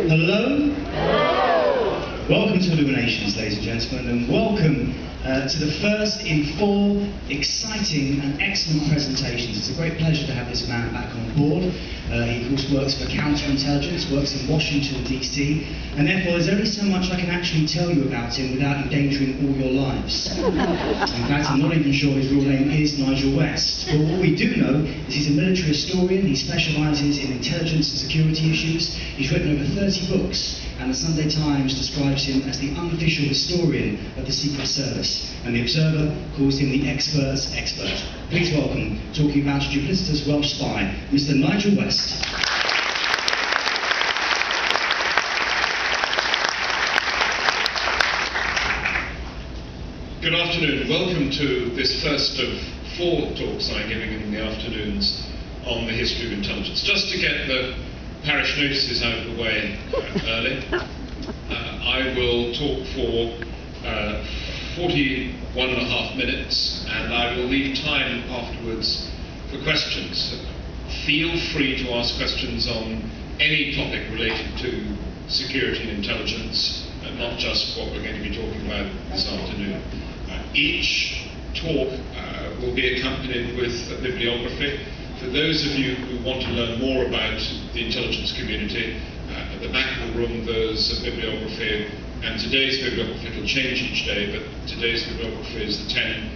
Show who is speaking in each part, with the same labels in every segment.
Speaker 1: Hello? Welcome to Illuminations, ladies and gentlemen, and welcome to the first in 4 exciting and excellent presentations. It's a great pleasure to have this man back on board. He, of course, works for Counterintelligence, works in Washington, D.C., and therefore there's only so much I can actually tell you about him without endangering all your lives. In fact, I'm not even sure his real name is Nigel West. But what we do know is he's a military historian. He specialises in intelligence and security issues. He's written over 30 books, and the Sunday Times describes him as the unofficial historian of the Secret Service, and the Observer calls him the expert's expert. Please welcome, talking about a duplicitous Welsh spy, Mr. Nigel West.
Speaker 2: Good afternoon. Welcome to this first of 4 talks I'm giving in the afternoons on the history of intelligence. Just to get the parish notices out of the way early, I will talk for 41.5 minutes, and I will leave time afterwards for questions. Feel free to ask questions on any topic related to security and intelligence, and not just what we're going to be talking about this afternoon. Each talk will be accompanied with a bibliography. For those of you who want to learn more about the intelligence community, at the back of the room there's a bibliography, and today's bibliography will change each day, but today's bibliography is the 10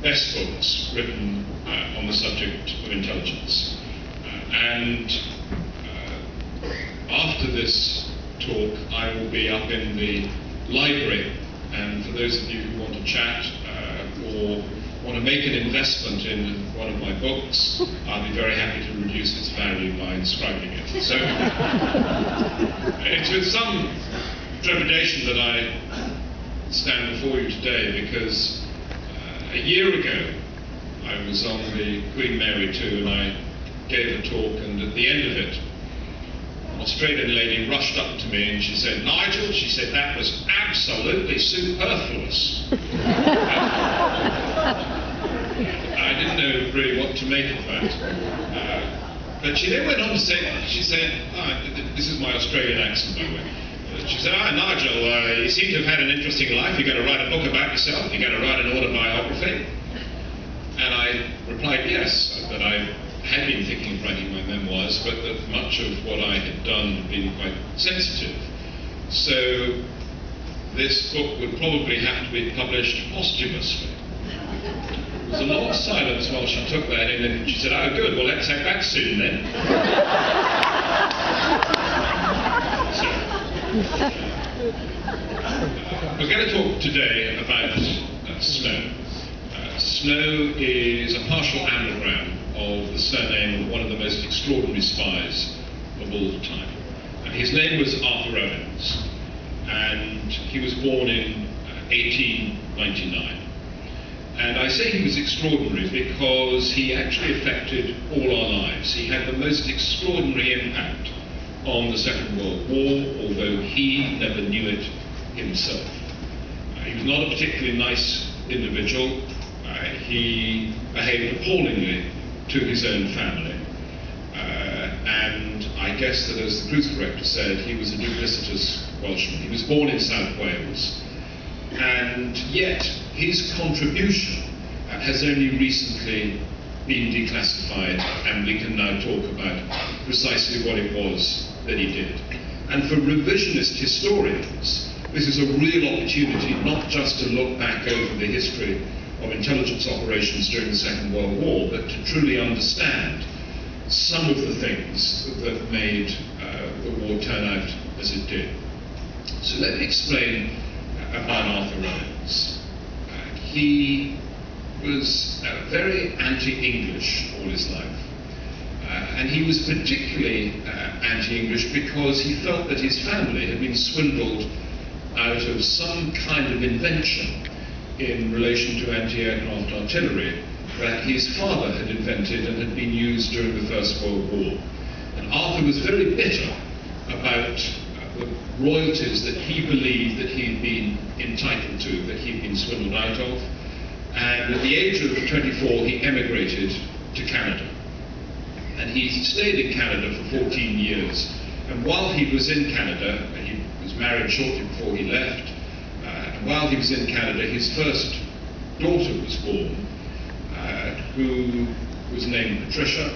Speaker 2: best books written on the subject of intelligence. And after this talk, I will be up in the library, and for those of you who want to chat or want to make an investment in one of my books, I'll be very happy to reduce its value by inscribing it. So it's with some trepidation that I stand before you today, because a year ago I was on the Queen Mary 2 and I gave a talk, and at the end of it, an Australian lady rushed up to me and she said, "Nigel," she said, "that was absolutely superfluous." I didn't know really what to make of that. But she then went on to say, she said, this is my Australian accent, by the way. She said, "Nigel, you seem to have had an interesting life. You're going to write a book about yourself. You're going to write an autobiography." And I replied, yes, that I had been thinking of writing my memoirs, but that much of what I had done had been quite sensitive. So this book would probably have to be published posthumously. There was a long silence while she took that in, and she said, "Oh, good, well, let's have that soon then." We're going to talk today about Snow. Snow is a partial anagram of the surname of one of the most extraordinary spies of all time. His name was Arthur Owens, and he was born in 1899. And I say he was extraordinary because he actually affected all our lives. He had the most extraordinary impact on the Second World War, although he never knew it himself. He was not a particularly nice individual. He behaved appallingly to his own family. And I guess that, as the cruise director said, he was a duplicitous Welshman. He was born in South Wales. And yet, his contribution has only recently been declassified, and we can now talk about precisely what it was that he did. And for revisionist historians, this is a real opportunity not just to look back over the history of intelligence operations during the Second World War, but to truly understand some of the things that made the war turn out as it did. So let me explain about Arthur Owens. He was very anti-English all his life. And he was particularly anti-English because he felt that his family had been swindled out of some kind of invention in relation to anti-aircraft artillery that his father had invented and had been used during the First World War. And Arthur was very bitter about the royalties that he believed that he'd been entitled to, that he'd been swindled out of. And at the age of 24, he emigrated to Canada. And he stayed in Canada for 14 years And while he was in Canada, he was married shortly before he left, and while he was in Canada, his first daughter was born, who was named Patricia,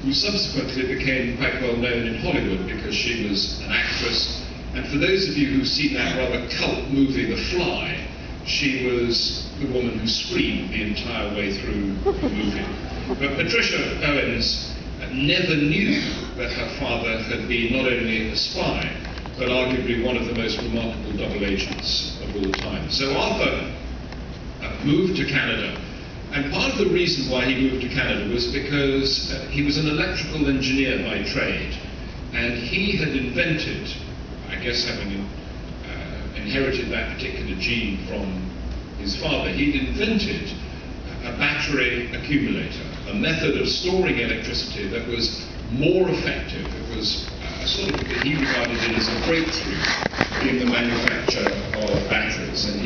Speaker 2: who subsequently became quite well known in Hollywood because she was an actress. And for those of you who've seen that rather cult movie, The Fly, she was the woman who screamed the entire way through the movie. But Patricia Owens never knew that her father had been not only a spy, but arguably one of the most remarkable double agents of all time. So Arthur moved to Canada. And part of the reason why he moved to Canada was because he was an electrical engineer by trade. And he had invented, I guess having inherited that particular gene from his father, he'd invented a battery accumulator, a method of storing electricity that was more effective. It was sort of, he regarded it as a breakthrough in the manufacture of batteries. And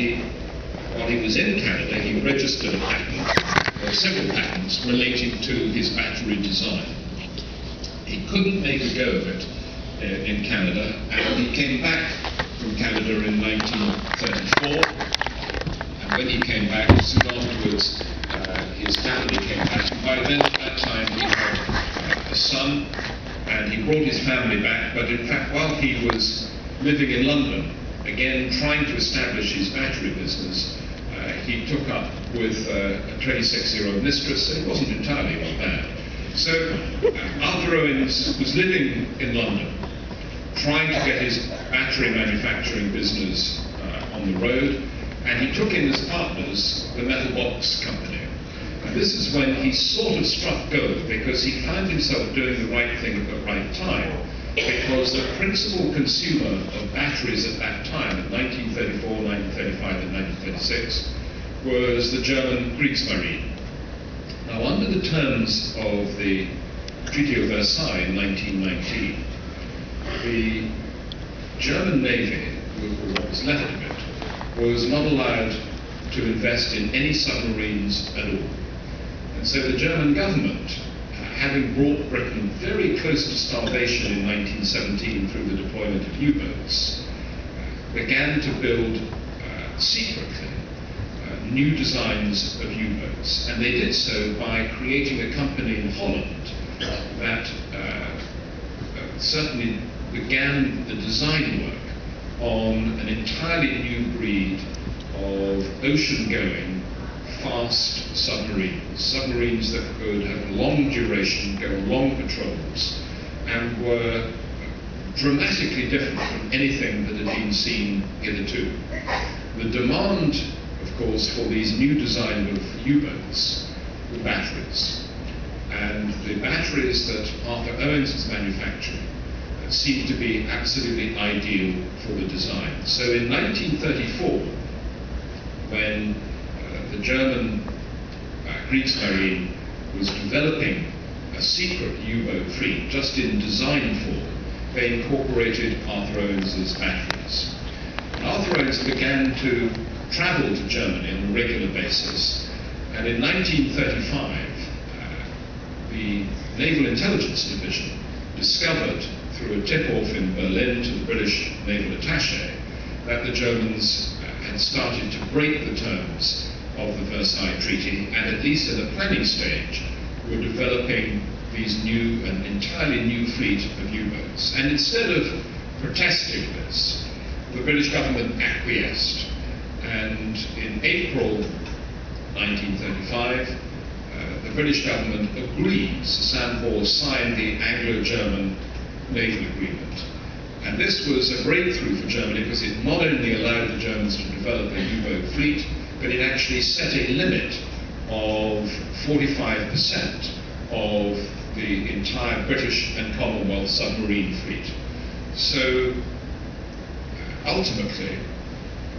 Speaker 2: while he was in Canada, he registered a patent, or several patents, relating to his battery design. He couldn't make a go of it in Canada, and he came back from Canada in 1934. And when he came back, soon afterwards, his family came back. And by then, at that time, he had a son, and he brought his family back. But in fact, while he was living in London, again trying to establish his battery business, he took up with a 26-year-old mistress, so it wasn't entirely all bad. So Arthur Owens was living in London, trying to get his battery manufacturing business on the road, and he took in as partners the Metal Box Company. And this is when he sort of struck gold, because he found himself doing the right thing at the right time, because the principal consumer of batteries at that time, in 1934, 1935, and 1936, was the German Kriegsmarine. Now, under the terms of the Treaty of Versailles in 1919, the German Navy, or what was left of it, was not allowed to invest in any submarines at all. And so the German government, having brought Britain very close to starvation in 1917 through the deployment of U-boats, began to build secretly new designs of U-boats. And they did so by creating a company in Holland that certainly began the design work on an entirely new breed of ocean-going, fast submarines that could have a long duration, go long patrols, and were dramatically different from anything that had been seen hitherto. The demand, of course, for these new design of U-boats were batteries. And the batteries that Arthur Owens was manufacturing seemed to be absolutely ideal for the design. So in 1934, when the German Kriegsmarine was developing a secret U-boat fleet, just in design form, they incorporated Arthur Owens' batteries. And Arthur Owens began to travel to Germany on a regular basis, and in 1935, the Naval Intelligence Division discovered through a tip-off in Berlin to the British Naval Attaché that the Germans had started to break the terms of the Versailles Treaty, and at least in the planning stage, were developing these new and entirely new fleet of U-boats. And instead of protesting this, the British government acquiesced. And in April 1935, the British government agreed, Sir signed the Anglo-German Naval Agreement. And this was a breakthrough for Germany because it not only allowed the Germans to develop a U-boat fleet, but it actually set a limit of 45% of the entire British and Commonwealth submarine fleet. So ultimately,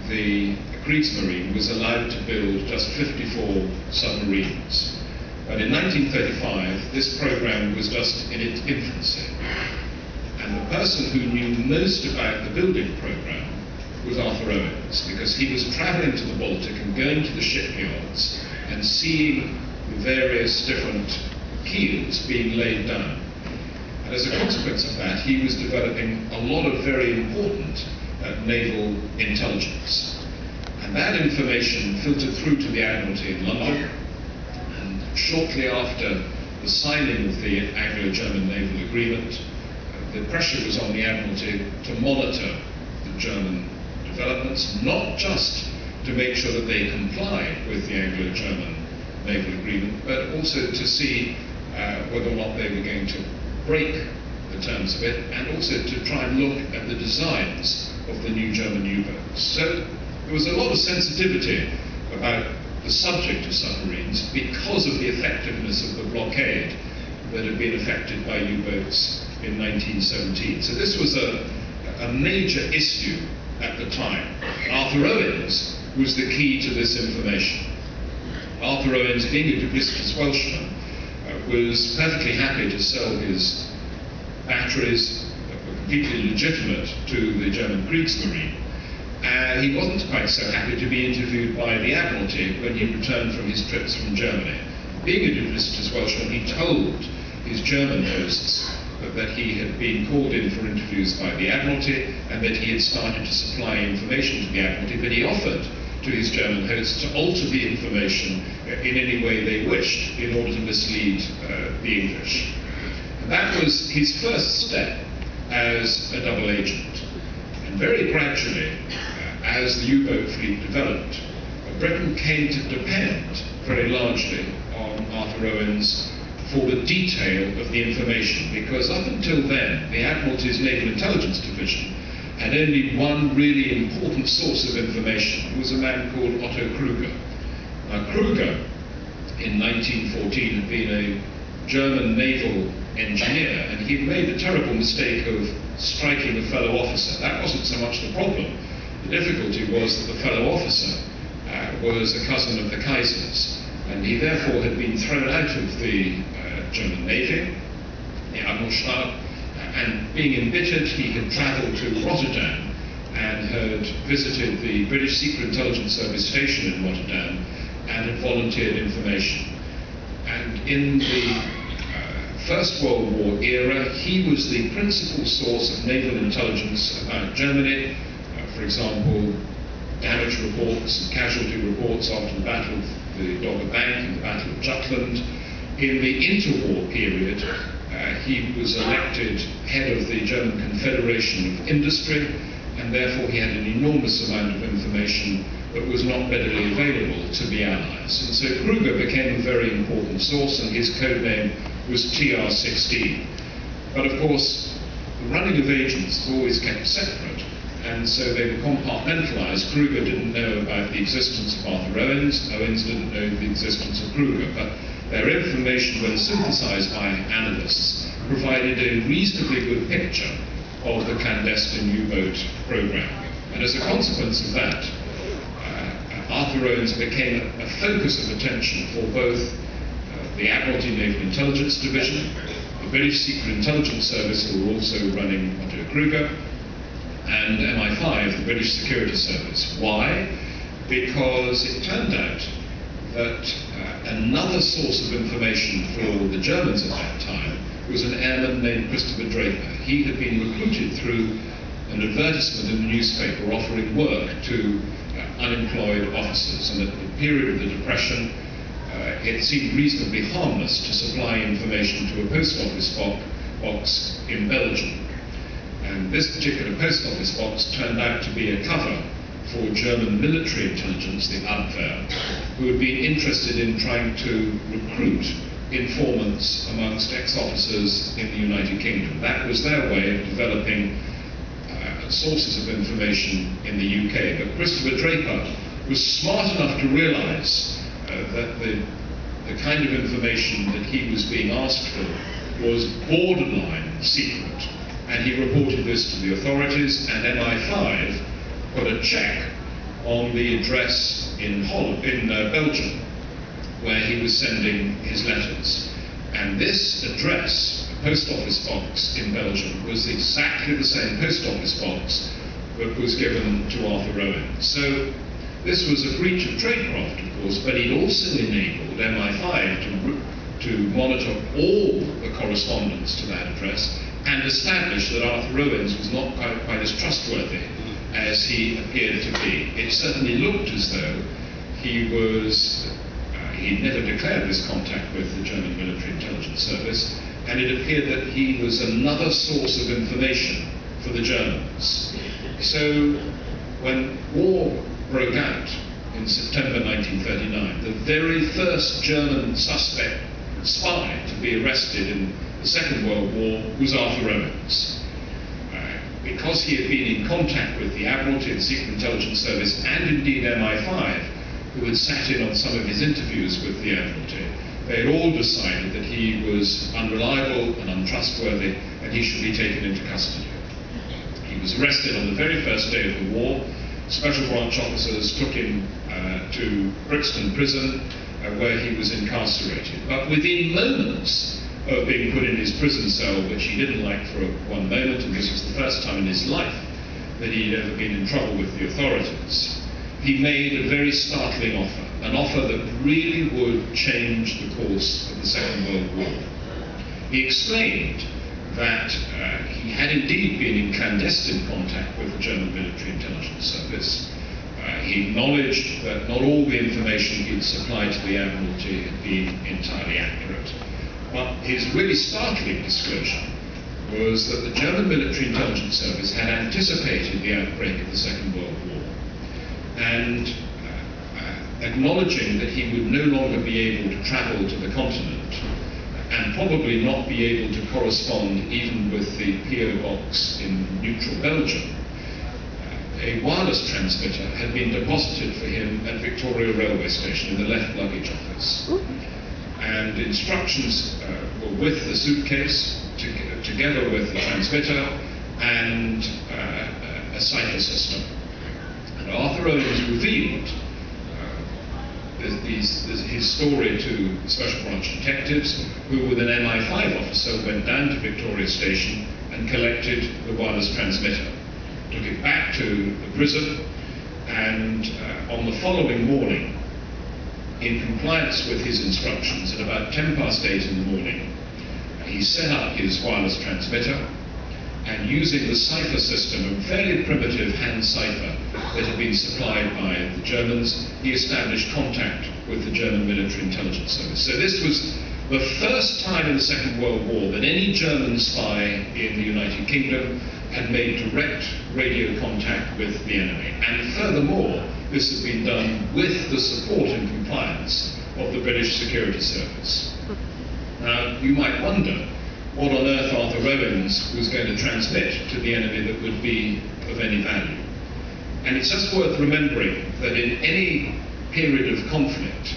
Speaker 2: the Kriegsmarine was allowed to build just 54 submarines. But in 1935, this program was just in its infancy. And the person who knew most about the building program was Arthur Owens, because he was traveling to the Baltic and going to the shipyards and seeing the various different keels being laid down. And as a consequence of that, he was developing a lot of very important naval intelligence. And that information filtered through to the Admiralty in London, and shortly after the signing of the Anglo-German naval agreement, the pressure was on the Admiralty to monitor the German developments, not just to make sure that they complied with the Anglo-German naval agreement, but also to see whether or not they were going to break the terms of it, and also to try and look at the designs of the new German U-boats. So there was a lot of sensitivity about the subject of submarines because of the effectiveness of the blockade that had been effected by U-boats in 1917. So this was a major issue at the time. Arthur Owens was the key to this information. Arthur Owens, being a duplicitous Welshman, was perfectly happy to sell his batteries, completely legitimate, to the German Kriegsmarine. He wasn't quite so happy to be interviewed by the Admiralty when he returned from his trips from Germany. Being a duplicitous Welshman, he told his German hosts that he had been called in for interviews by the Admiralty and that he had started to supply information to the Admiralty, but he offered to his German hosts to alter the information in any way they wished in order to mislead the English. And that was his first step as a double agent. And very gradually, as the U-boat fleet developed, Britain came to depend very largely on Arthur Owens for the detail of the information, because up until then, the Admiralty's Naval Intelligence Division had only one really important source of information. It was a man called Otto Kruger. Now, Kruger, in 1914, had been a German naval engineer, and he'd made the terrible mistake of striking a fellow officer. That wasn't so much the problem. The difficulty was that the fellow officer was a cousin of the Kaiser's, and he therefore had been thrown out of the German Navy, the Admiralstab, and being embittered, he had travelled to Rotterdam and had visited the British Secret Intelligence Service station in Rotterdam and had volunteered information. And in the First World War era, he was the principal source of naval intelligence about Germany. For example, damage reports and casualty reports after the Battle of the Dogger Bank and the Battle of Jutland. In the interwar period, he was elected head of the German Confederation of Industry, and therefore he had an enormous amount of information that was not readily available to the Allies. And so Kruger became a very important source, and his code name was TR-16. But of course, the running of agents is always kept separate, and so they were compartmentalized. Kruger didn't know about the existence of Arthur Owens. Owens didn't know the existence of Kruger, but their information, when synthesized by analysts, provided a reasonably good picture of the clandestine U-boat program. And as a consequence of that, Arthur Owens became a focus of attention for both the Admiralty Naval Intelligence Division, the British Secret Intelligence Service, who were also running Otto Kruger, and MI5, the British Security Service. Why? Because it turned out that another source of information for the Germans at that time was an airman named Christopher Draper. He had been recruited through an advertisement in the newspaper offering work to unemployed officers, and at the period of the Depression, it seemed reasonably harmless to supply information to a post office box in Belgium. And this particular post office box turned out to be a cover for German military intelligence, the Abwehr, who had been interested in trying to recruit informants amongst ex-officers in the United Kingdom. That was their way of developing sources of information in the UK. But Christopher Draper was smart enough to realize that the kind of information that he was being asked for was borderline secret. And he reported this to the authorities, and MI5 put a check on the address in Belgium, where he was sending his letters. And this address, a post office box in Belgium, was exactly the same post office box that was given to Arthur Owens. So this was a breach of tradecraft, of course, but it also enabled MI5 to to monitor all the correspondence to that address and established that Arthur Owens was not quite as trustworthy as he appeared to be. It certainly looked as though he was, he'd never declared this contact with the German military intelligence service, and it appeared that he was another source of information for the Germans. So when war broke out in September 1939, the very first German suspect spy to be arrested in the Second World War was Arthur Owens. Because he had been in contact with the Admiralty and Secret Intelligence Service and indeed MI5, who had sat in on some of his interviews with the Admiralty, they had all decided that he was unreliable and untrustworthy and he should be taken into custody. He was arrested on the very first day of the war. Special branch officers took him to Brixton Prison, where he was incarcerated. But within moments of being put in his prison cell, which he didn't like for one moment, and this was the first time in his life that he'd ever been in trouble with the authorities, he made a very startling offer, an offer that really would change the course of the Second World War. He explained that he had indeed been in clandestine contact with the German military intelligence service. He acknowledged that not all the information he'd supplied to the Admiralty had been entirely accurate. But his really startling disclosure was that the German military intelligence service had anticipated the outbreak of the Second World War, and acknowledging that he would no longer be able to travel to the continent and probably not be able to correspond even with the PO box in neutral Belgium, a wireless transmitter had been deposited for him at Victoria Railway Station in the left luggage office. And instructions were with the suitcase, together with the transmitter and a cipher system. And Arthur Owens revealed his story to special branch detectives, who with an MI5 officer went down to Victoria Station and collected the wireless transmitter, took it back to the prison, and on the following morning, in compliance with his instructions, at about 8:10 in the morning, he set up his wireless transmitter, and using the cipher system, a fairly primitive hand cipher that had been supplied by the Germans, he established contact with the German military intelligence service. So this was the first time in the Second World War that any German spy in the United Kingdom had made direct radio contact with the enemy. And furthermore, this had been done with the support and compliance of the British Security Service. Now, you might wonder what on earth Arthur Owens was going to transmit to the enemy that would be of any value. And it's just worth remembering that in any period of conflict,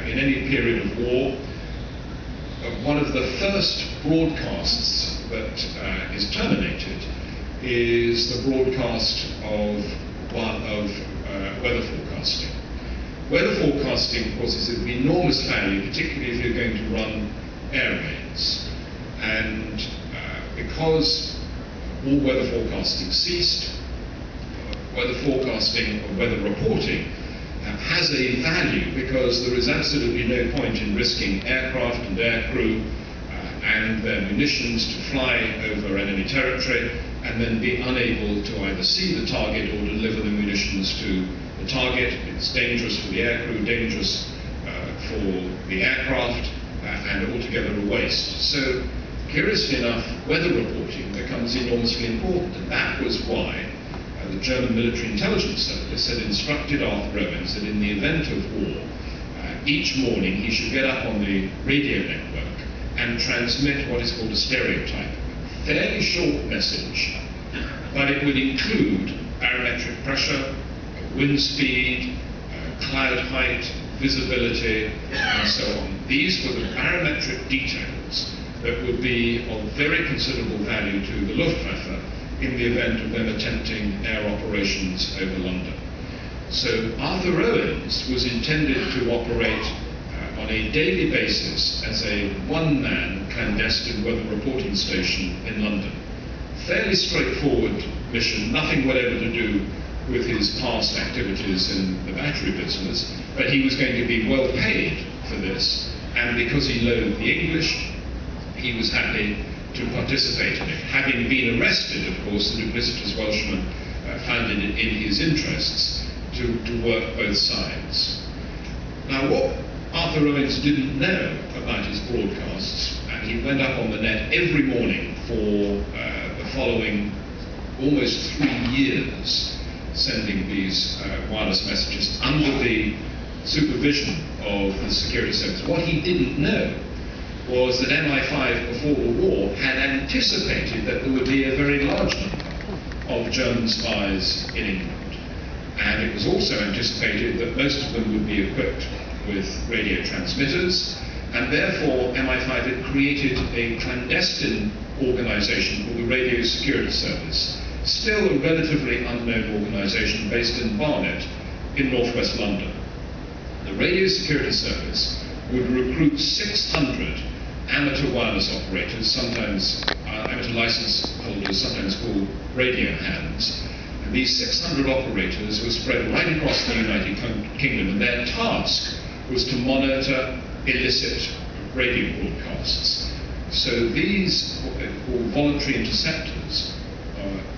Speaker 2: in any period of war, one of the first broadcasts that is terminated is the broadcast of weather forecasting. Weather forecasting, of course, is of enormous value, particularly if you're going to run air raids. And because all weather forecasting ceased, weather forecasting or weather reporting has a value, because there is absolutely no point in risking aircraft and aircrew and their munitions to fly over enemy territory and then be unable to either see the target or deliver the munitions to the target. It's dangerous for the aircrew, dangerous for the aircraft, and altogether a waste. So, curiously enough, weather reporting becomes enormously important, and that was why the German military intelligence service had instructed Arthur Owens that in the event of war, each morning he should get up on the radio network and transmit what is called a stereotype. Fairly short message, but it would include barometric pressure, wind speed, cloud height, visibility, and so on. These were the barometric details that would be of very considerable value to the Luftwaffe in the event of them attempting air operations over London. So Arthur Owens was intended to operate on a daily basis as a one-man clandestine weather reporting station in London. Fairly straightforward mission, nothing whatever to do with his past activities in the battery business, but he was going to be well paid for this, and because he loathed the English, he was happy to participate in it. Having been arrested, of course, the duplicitous Welshman found it in his interests to work both sides. Now, what Arthur Owens didn't know about his broadcasts, and he went up on the net every morning for the following almost 3 years, sending these wireless messages under the supervision of the security service. What he didn't know was that MI5 before the war had anticipated that there would be a very large number of German spies in England. And it was also anticipated that most of them would be equipped with radio transmitters, and therefore MI5 had created a clandestine organisation called the Radio Security Service, still a relatively unknown organisation based in Barnet in northwest London. The Radio Security Service would recruit 600 amateur wireless operators, sometimes amateur license holders, sometimes called radio hands. And these 600 operators were spread right across the United Kingdom, and their task was to monitor illicit radio broadcasts. So these, what they call voluntary interceptors,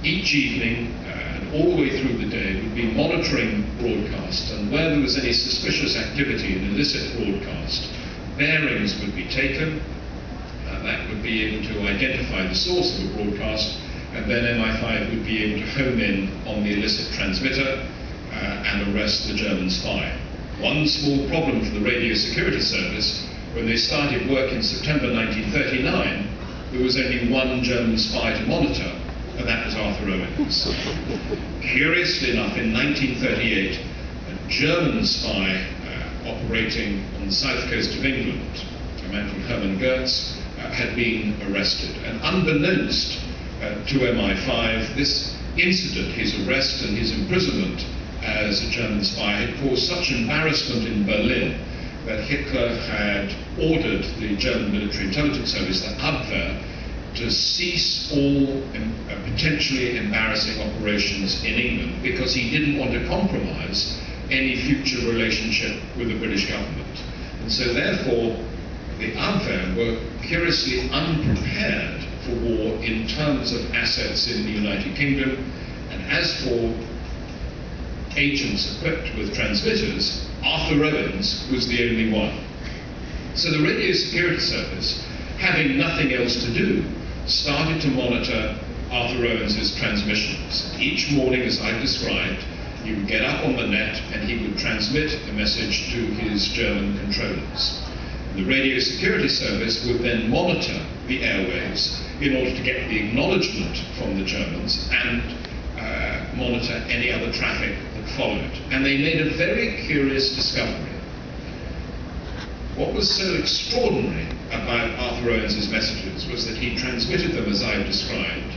Speaker 2: each evening and all the way through the day would be monitoring broadcasts, and where there was any suspicious activity in illicit broadcast, bearings would be taken. That would be able to identify the source of a broadcast, and then MI5 would be able to home in on the illicit transmitter and arrest the German spy. One small problem for the Radio Security Service: when they started work in September 1939, there was only one German spy to monitor, and that was Arthur Owens. Curiously enough, in 1938, a German spy operating on the south coast of England, a man called Hermann Goetz, had been arrested. And unbeknownst to MI5, this incident, his arrest and his imprisonment as a German spy, had caused such embarrassment in Berlin that Hitler had ordered the German military intelligence service, the Abwehr, to cease all potentially embarrassing operations in England, because he didn't want to compromise any future relationship with the British government. And so therefore, the Abwehr were curiously unprepared for war in terms of assets in the United Kingdom, and as for agents equipped with transmitters, Arthur Owens was the only one. So the Radio Security Service, having nothing else to do, started to monitor Arthur Owens's transmissions. Each morning, as I've described, he would get up on the net and he would transmit a message to his German controllers. The Radio Security Service would then monitor the airwaves in order to get the acknowledgement from the Germans and monitor any other traffic that followed. And they made a very curious discovery. What was so extraordinary about Arthur Owens's messages was that he transmitted them, as I've described,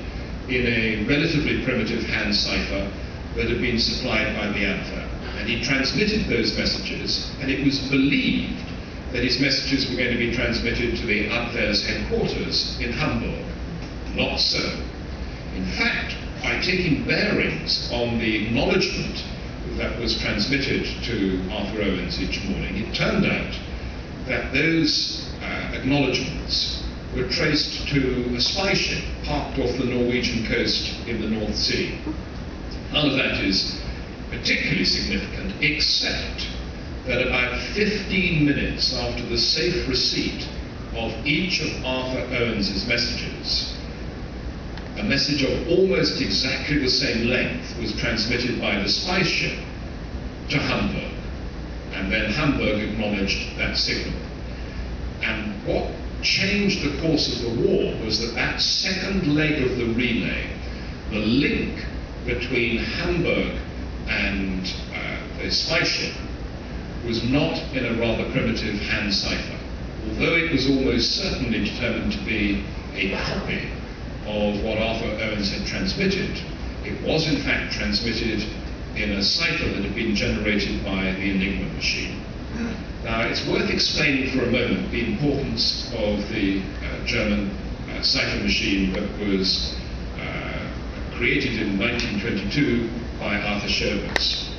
Speaker 2: in a relatively primitive hand cipher that had been supplied by the Abwehr. And he transmitted those messages, and it was believed that his messages were going to be transmitted to the Abwehr's headquarters in Hamburg. Not so. In fact, by taking bearings on the acknowledgement that was transmitted to Arthur Owens each morning, it turned out that those acknowledgements were traced to a spy ship parked off the Norwegian coast in the North Sea. None of that is particularly significant, except that about 15 minutes after the safe receipt of each of Arthur Owens's messages, a message of almost exactly the same length was transmitted by the spy ship to Hamburg, and then Hamburg acknowledged that signal. And what changed the course of the war was that that second leg of the relay, the link between Hamburg and the spy ship, was not in a rather primitive hand cipher. Although it was almost certainly determined to be a copy of what Arthur Owens had transmitted, it was in fact transmitted in a cipher that had been generated by the Enigma machine. Now, it's worth explaining for a moment the importance of the German cipher machine that was created in 1922 by Arthur Schoberts.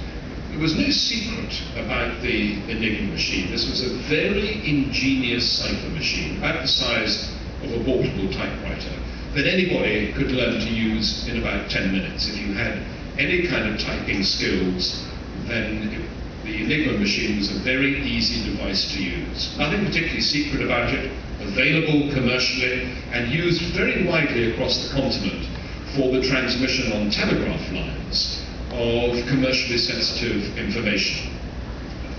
Speaker 2: there was no secret about the Enigma machine. This was a very ingenious cipher machine, about the size of a portable typewriter, that anybody could learn to use in about 10 minutes. If you had any kind of typing skills, then the Enigma machine was a very easy device to use. Nothing particularly secret about it, available commercially, and used very widely across the continent for the transmission on telegraph lines of commercially sensitive information,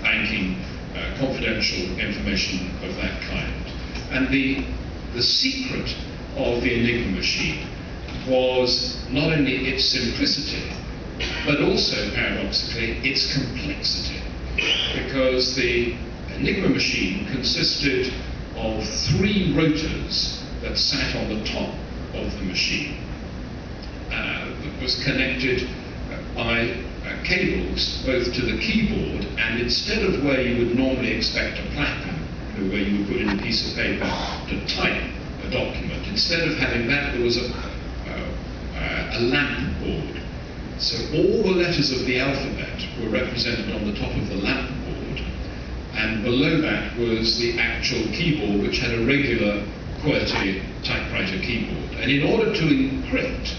Speaker 2: banking, confidential information of that kind. And the secret of the Enigma machine was not only its simplicity, but also, paradoxically, its complexity. Because the Enigma machine consisted of 3 rotors that sat on the top of the machine, that was connected by cables both to the keyboard, and instead of where you would normally expect a platter, where you would put in a piece of paper to type a document, instead of having that, there was a lamp board. So all the letters of the alphabet were represented on the top of the lamp board, and below that was the actual keyboard, which had a regular QWERTY typewriter keyboard. And in order to encrypt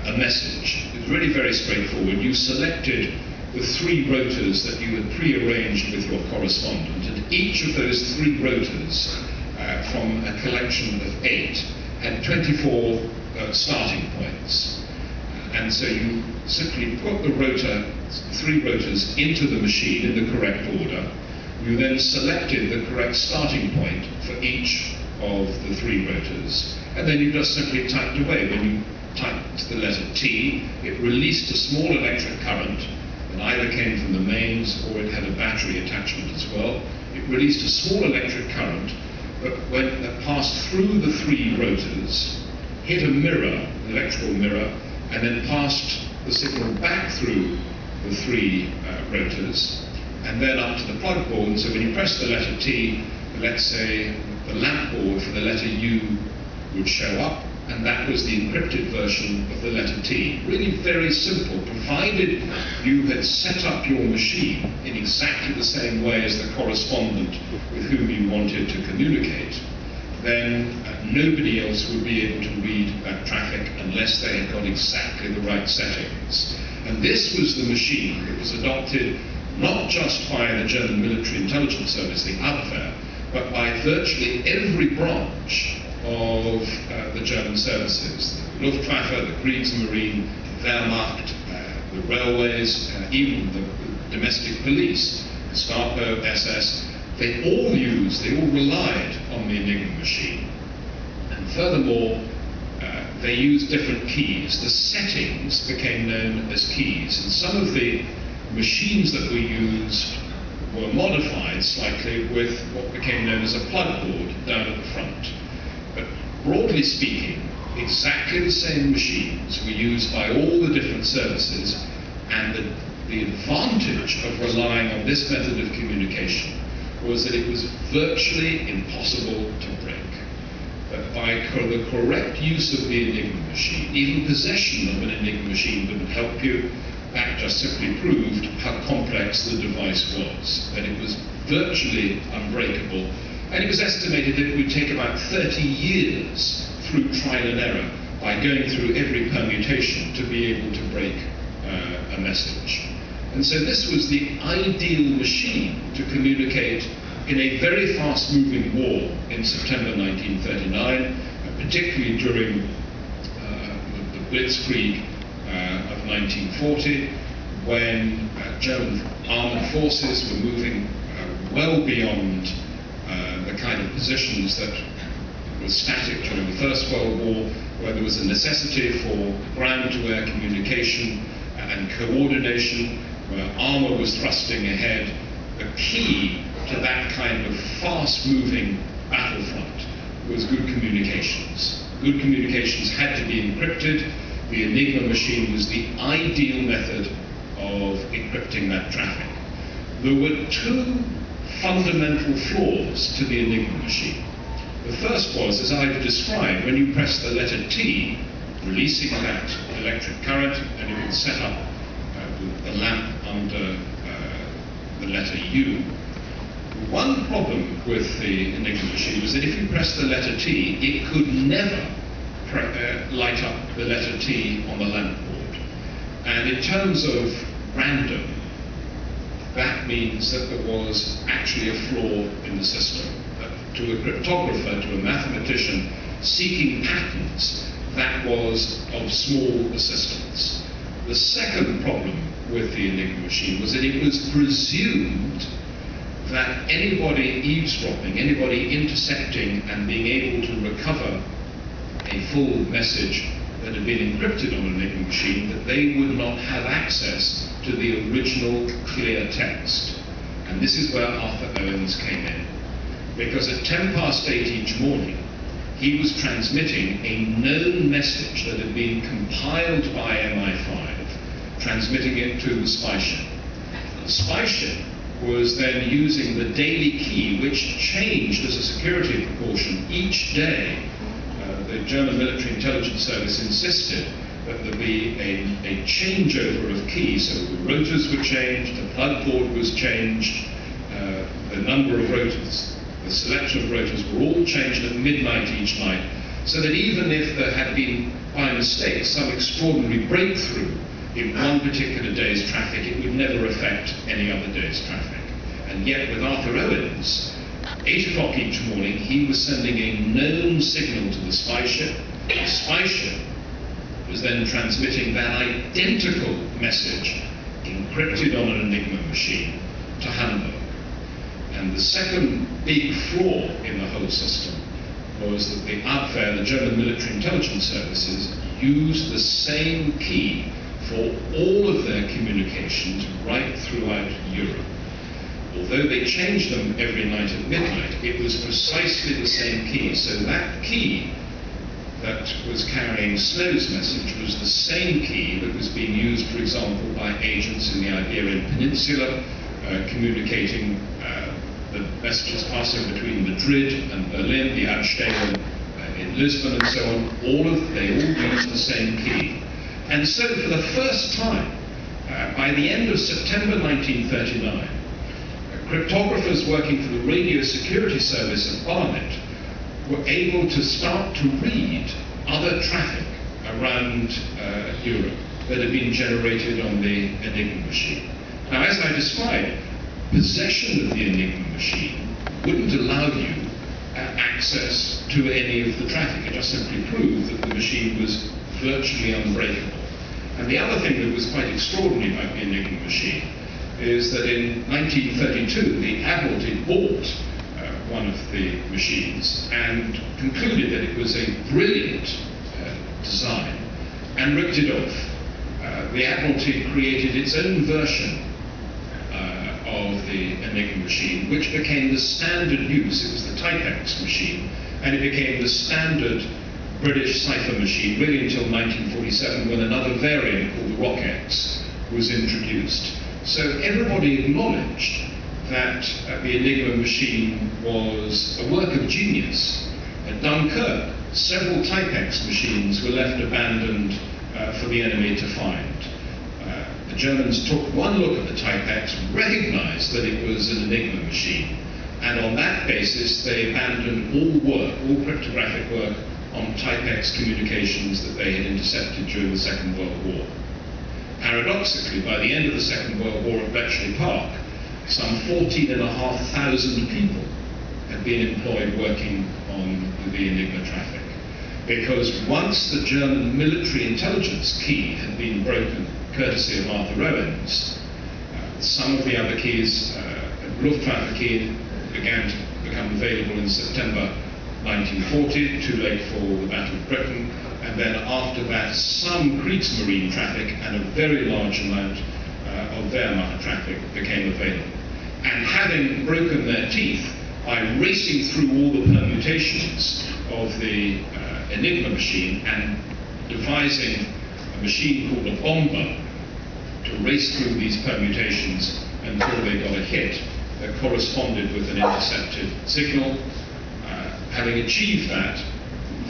Speaker 2: a message, it was really very straightforward. You selected the 3 rotors that you had pre-arranged with your correspondent, and each of those 3 rotors from a collection of 8 had 24 starting points. And so you simply put the 3 rotors into the machine in the correct order. You then selected the correct starting point for each of the 3 rotors, and then you just simply typed away. When you typed the letter T, it released a small electric current that either came from the mains or it had a battery attachment as well. It released a small electric current that passed through the 3 rotors, hit a mirror, an electrical mirror, and then passed the signal back through the 3 rotors, and then up to the plug board. And so when you press the letter T, let's say the lamp board for the letter U would show up, and that was the encrypted version of the letter T. Really very simple, provided you had set up your machine in exactly the same way as the correspondent with whom you wanted to communicate. Then nobody else would be able to read that traffic unless they had got exactly the right settings. And this was the machine that was adopted not just by the German military intelligence service, the Abwehr, but by virtually every branch of the German services, the Luftwaffe, the Kriegsmarine, the Wehrmacht, the railways, even the domestic police, Gestapo, SS. They all relied on the Enigma machine. And furthermore, they used different keys. The settings became known as keys, and some of the machines that were used were modified slightly with what became known as a plug board down at the front. But broadly speaking, exactly the same machines were used by all the different services, and the advantage of relying on this method of communication was that it was virtually impossible to break. That by the correct use of the Enigma machine, even possession of an Enigma machine wouldn't help you. That just simply proved how complex the device was, that it was virtually unbreakable. And it was estimated that it would take about 30 years through trial and error by going through every permutation to be able to break a message. And so this was the ideal machine to communicate in a very fast-moving war in September 1939, particularly during the Blitzkrieg of 1940, when German armed forces were moving well beyond the kind of positions that were static during the First World War, where there was a necessity for ground-to-air communication and coordination, where armor was thrusting ahead. The key to that kind of fast-moving battlefront was good communications. Good communications had to be encrypted. The Enigma machine was the ideal method of encrypting that traffic. There were 2 fundamental flaws to the Enigma machine. The first was, as I've described, when you press the letter T, releasing that electric current, and you can set up the lamp under the letter U. One problem with the Enigma machine was that if you pressed the letter T, it could never light up the letter T on the lamp board. And in terms of random, that means that there was actually a flaw in the system. To a cryptographer, to a mathematician seeking patterns, that was of small assistance. The second problem with the Enigma machine was that it was presumed that anybody eavesdropping, anybody intercepting and being able to recover a full message that had been encrypted on an Enigma machine, that they would not have access to the original clear text. And this is where Arthur Owens came in. Because at 8:10 each morning, he was transmitting a known message that had been compiled by MI5, transmitting it to the spy ship. The spy ship was then using the daily key, which changed as a security precaution each day. The German military intelligence service insisted that there be a changeover of keys, so the rotors were changed, the plug board was changed, the number of rotors, the selection of rotors were all changed at midnight each night, so that even if there had been, by mistake, some extraordinary breakthrough in one particular day's traffic, it would never affect any other day's traffic. And yet with Arthur Owens, 8 o'clock each morning, he was sending a known signal to the spy ship. The spy ship was then transmitting that identical message, encrypted on an Enigma machine, to Hamburg. And the second big flaw in the whole system was that the Abwehr, the German military intelligence services, used the same key for all of their communications right throughout Europe. Although they changed them every night at midnight, it was precisely the same key. So that key that was carrying Snow's message was the same key that was being used, for example, by agents in the Iberian Peninsula, communicating the messages passing between Madrid and Berlin, the Abstecher in Lisbon and so on. They all used the same key. And so for the first time, by the end of September 1939, cryptographers working for the Radio Security Service at Barnet were able to start to read other traffic around Europe that had been generated on the Enigma machine. Now, as I described, possession of the Enigma machine wouldn't allow you access to any of the traffic. It just simply proved that the machine was virtually unbreakable. And the other thing that was quite extraordinary about the Enigma machine is that in 1932, the Admiralty bought one of the machines and concluded that it was a brilliant design and ripped it off. The Admiralty created its own version of the Enigma machine, which became the standard use. It was the Type-X machine, and it became the standard British cipher machine really until 1947, when another variant called the Rock-X was introduced. So everybody acknowledged that the Enigma machine was a work of genius. At Dunkirk, several Type-X machines were left abandoned for the enemy to find. The Germans took one look at the Type-X, recognized that it was an Enigma machine, and on that basis they abandoned all cryptographic work on Type-X communications that they had intercepted during the Second World War. Paradoxically, by the end of the Second World War at Bletchley Park, some 14,500 people had been employed working on the Enigma traffic. Because once the German military intelligence key had been broken, courtesy of Arthur Owens, some of the other keys, Luftwaffe key, began to become available in September 1940, too late for the Battle of Britain, and then after that some Kriegsmarine traffic and a very large amount of Wehrmacht traffic became available. And having broken their teeth by racing through all the permutations of the Enigma machine and devising a machine called a bomber to race through these permutations until they got a hit that corresponded with an intercepted signal. Having achieved that,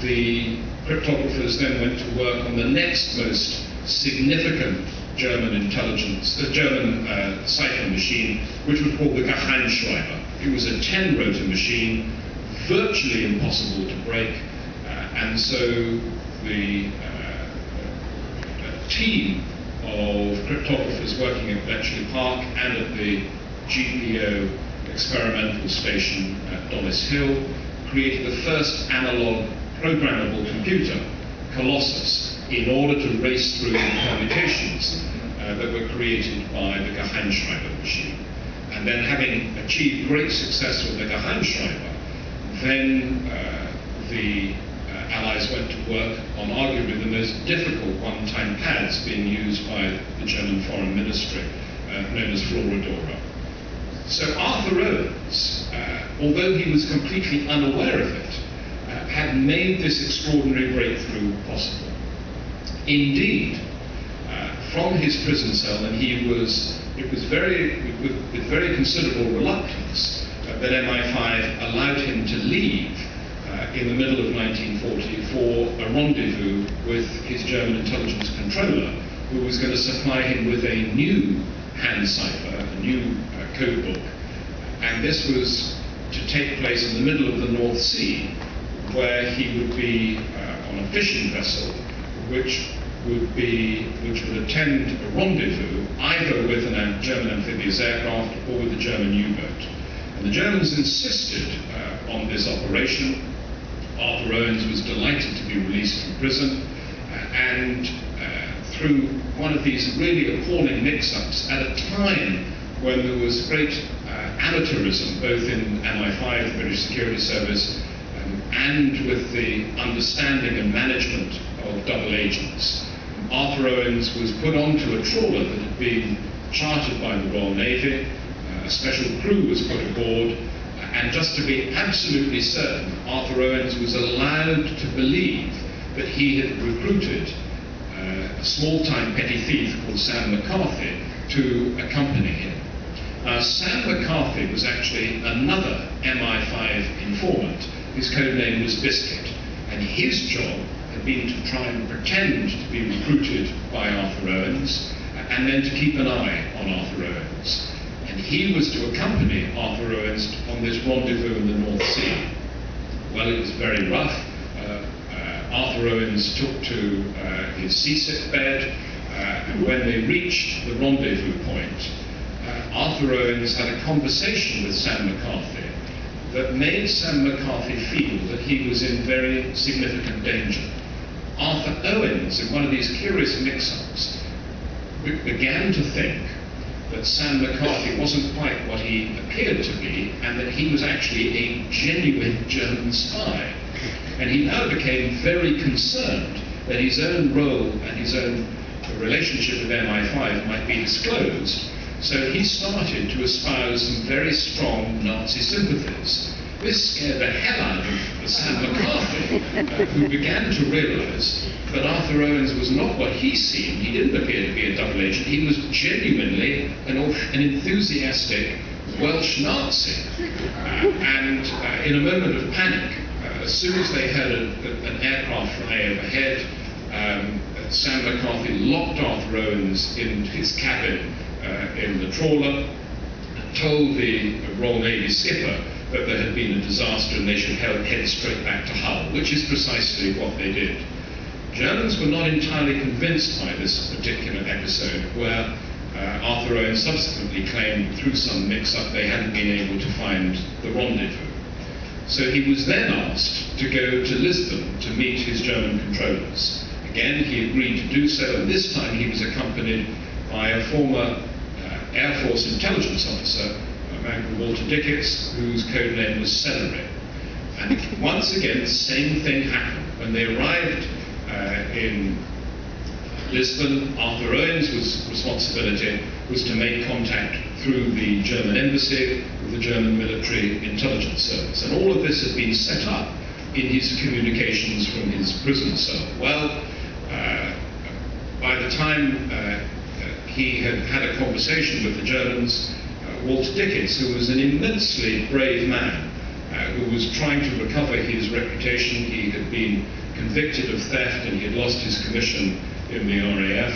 Speaker 2: the cryptographers then went to work on the next most significant German intelligence, the German cipher machine, which was called the Geheimschreiber. It was a 10-rotor machine, virtually impossible to break, and so the team of cryptographers working at Bletchley Park and at the GPO experimental station at Dollis Hill created the first analog programmable computer, Colossus, in order to race through the permutations that were created by the Geheimschreiber machine. And then, having achieved great success with the Geheimschreiber, then the Allies went to work on arguably the most difficult one-time pads being used by the German Foreign Ministry, known as Florodora. So Arthur Owens, although he was completely unaware of it, had made this extraordinary breakthrough possible. Indeed, from his prison cell, and it was with very considerable reluctance that MI5 allowed him to leave in the middle of 1940 for a rendezvous with his German intelligence controller, who was going to supply him with a new hand cipher, a new code book. And this was to take place in the middle of the North Sea, where he would be on a fishing vessel, which would attend a rendezvous either with a German amphibious aircraft or with a German U-boat. And the Germans insisted on this operation. Arthur Owens was delighted to be released from prison, and through one of these really appalling mix-ups at a time when there was great amateurism, both in MI5, the British Security Service, and with the understanding and management of double agents. Arthur Owens was put onto a trawler that had been chartered by the Royal Navy. A special crew was put aboard, and just to be absolutely certain, Arthur Owens was allowed to believe that he had recruited a small-time petty thief called Sam McCarthy to accompany him. Now, Sam McCarthy was actually another MI5 informant. His code name was Biscuit, and his job had been to try and pretend to be recruited by Arthur Owens, and then to keep an eye on Arthur Owens. And he was to accompany Arthur Owens on this rendezvous in the North Sea. Well, it was very rough. Arthur Owens took to his seasick bed, and when they reached the rendezvous point, Arthur Owens had a conversation with Sam McCarthy that made Sam McCarthy feel that he was in very significant danger. Arthur Owens, in one of these curious mix-ups, began to think that Sam McCarthy wasn't quite what he appeared to be, and that he was actually a genuine German spy. And he now became very concerned that his own role and his own relationship with MI5 might be disclosed. So he started to espouse some very strong Nazi sympathies. This scared the hell out of Sam McCarthy, who began to realize that Arthur Owens was not what he seemed. He didn't appear to be a double agent. He was genuinely an enthusiastic Welsh Nazi. And in a moment of panic, as soon as they heard an aircraft fly overhead, Sam McCarthy locked Arthur Owens in his cabin in the trawler, told the Royal Navy skipper that there had been a disaster and they should head straight back to Hull, which is precisely what they did. Germans were not entirely convinced by this particular episode, where Arthur Owens subsequently claimed through some mix-up they hadn't been able to find the rendezvous. So he was then asked to go to Lisbon to meet his German controllers. Again, he agreed to do so, and this time he was accompanied by a former Air Force intelligence officer, a man called Walter Dicketts, whose code name was Celery. And once again, the same thing happened. When they arrived in Lisbon, Arthur Owens' responsibility was to make contact through the German embassy with the German military intelligence service. And all of this had been set up in his communications from his prison cell. Well, by the time he had had a conversation with the Germans, Walter Dicketts, who was an immensely brave man, who was trying to recover his reputation. He had been convicted of theft and he had lost his commission in the RAF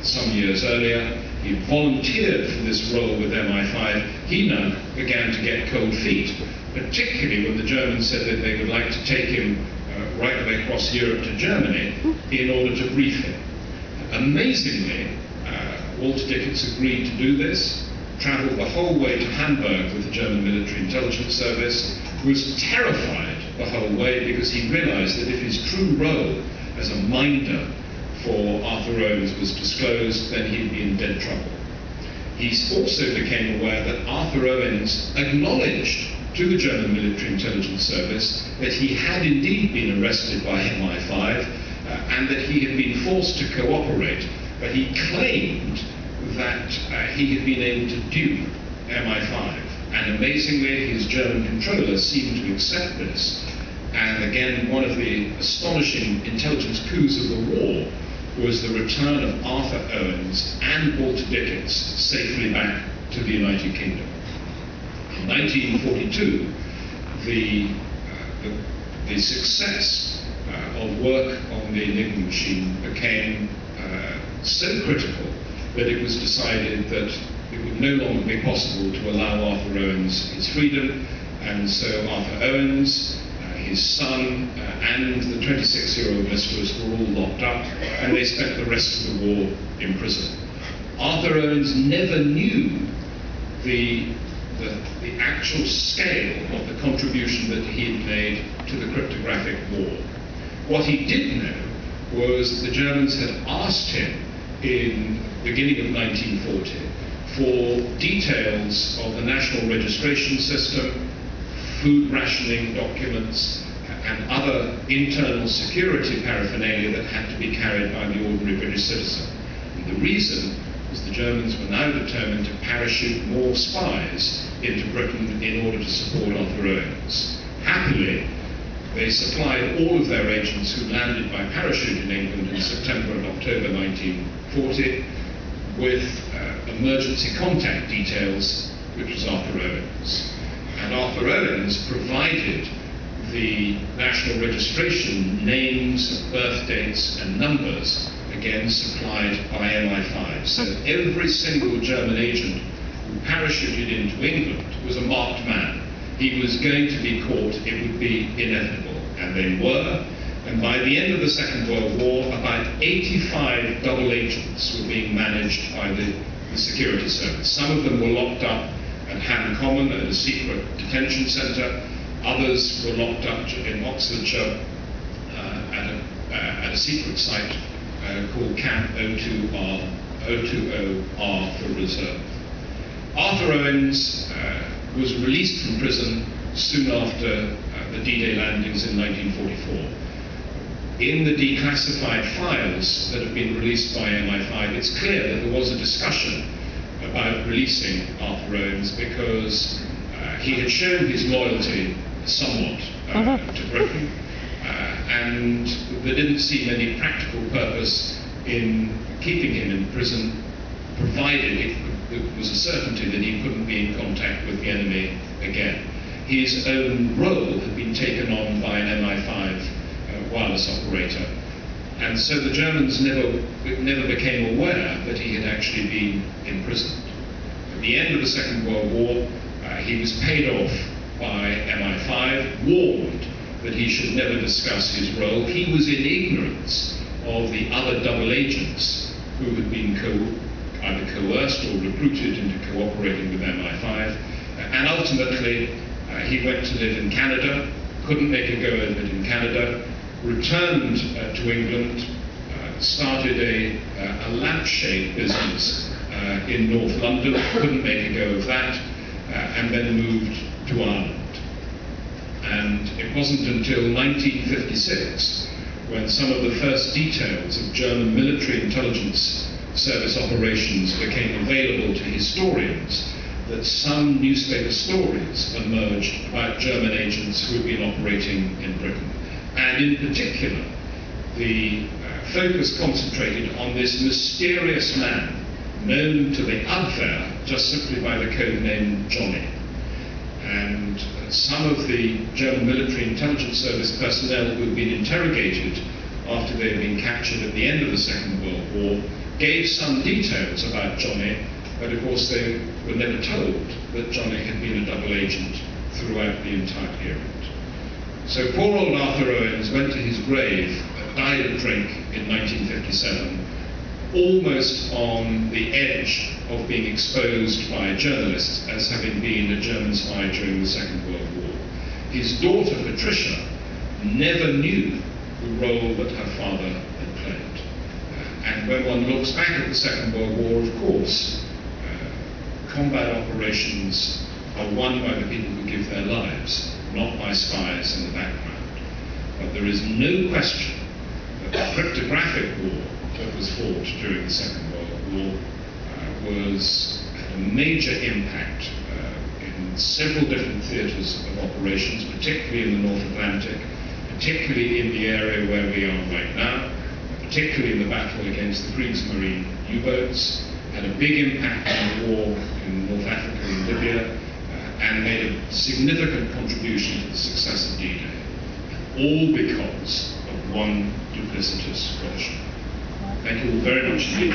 Speaker 2: some years earlier. He volunteered for this role with MI5. He now began to get cold feet, particularly when the Germans said that they would like to take him right the way across Europe to Germany in order to brief him. Amazingly, Walter Dicketts agreed to do this, travelled the whole way to Hamburg with the German military intelligence service, was terrified the whole way because he realised that if his true role as a minder for Arthur Owens was disclosed, then he'd be in dead trouble. He also became aware that Arthur Owens acknowledged to the German military intelligence service that he had indeed been arrested by MI5 and that he had been forced to cooperate, but he claimed that he had been able to dupe MI5. And amazingly, his German controller seemed to accept this. And again, one of the astonishing intelligence coups of the war was the return of Arthur Owens and Walter Dicketts safely back to the United Kingdom. In 1942, the success of work on the Enigma machine became so critical that it was decided that it would no longer be possible to allow Arthur Owens his freedom, and so Arthur Owens, his son, and the 26-year-old mistress were all locked up, and they spent the rest of the war in prison. Arthur Owens never knew the actual scale of the contribution that he had made to the cryptographic war. What he did know was the Germans had asked him in the beginning of 1940 for details of the national registration system, food rationing documents, and other internal security paraphernalia that had to be carried by the ordinary British citizen. And the reason was the Germans were now determined to parachute more spies into Britain in order to support Arthur Owens. Happily, they supplied all of their agents who landed by parachute in England in September and October 1940 with emergency contact details, which was Arthur Owens. And Arthur Owens provided the national registration names, birth dates, and numbers, again supplied by MI5. So every single German agent who parachuted into England was a marked man. He was going to be caught, it would be inevitable. And they were. And by the end of the Second World War, about 85 double agents were being managed by the security service. Some of them were locked up at Ham Common at a secret detention centre. Others were locked up in Oxfordshire at a secret site called Camp 020R for reserve. Arthur Owens was released from prison soon after the D-Day landings in 1944. In the declassified files that have been released by MI5, it's clear that there was a discussion about releasing Arthur Owens because he had shown his loyalty somewhat to Britain, and there didn't seem any practical purpose in keeping him in prison, provided it was a certainty that he couldn't be in contact with the enemy again. His own role had been taken on by an MI5 wireless operator, and so the Germans never became aware that he had actually been imprisoned. At the end of the Second World War, he was paid off by MI5, warned that he should never discuss his role. He was in ignorance of the other double agents who had been either coerced or recruited into cooperating with MI5, and ultimately he went to live in Canada, couldn't make a go of it in Canada, returned to England, started a lampshade business in North London, couldn't make a go of that, and then moved to Ireland. And it wasn't until 1956, when some of the first details of German military intelligence service operations became available to historians, that some newspaper stories emerged about German agents who had been operating in Britain. And in particular, the focus concentrated on this mysterious man known to the Abwehr just simply by the code name Johnny. And some of the German military intelligence service personnel who had been interrogated after they had been captured at the end of the Second World War gave some details about Johnny, but of course they were never told that Johnny had been a double agent throughout the entire period. So poor old Arthur Owens went to his grave, died of drink in 1957, almost on the edge of being exposed by journalists as having been a German spy during the Second World War. His daughter, Patricia, never knew the role that her father had played. And when one looks back at the Second World War, of course, combat operations are won by the people who give their lives, not by spies in the background. But there is no question that the cryptographic war that was fought during the Second World War had a major impact in several different theatres of operations, particularly in the North Atlantic, particularly in the area where we are right now, particularly in the battle against the Kriegsmarine U-boats, had a big impact on the war in North Africa and Libya, and made a significant contribution to the success of D-Day, all because of one duplicitous Welshman. Thank you all very much indeed.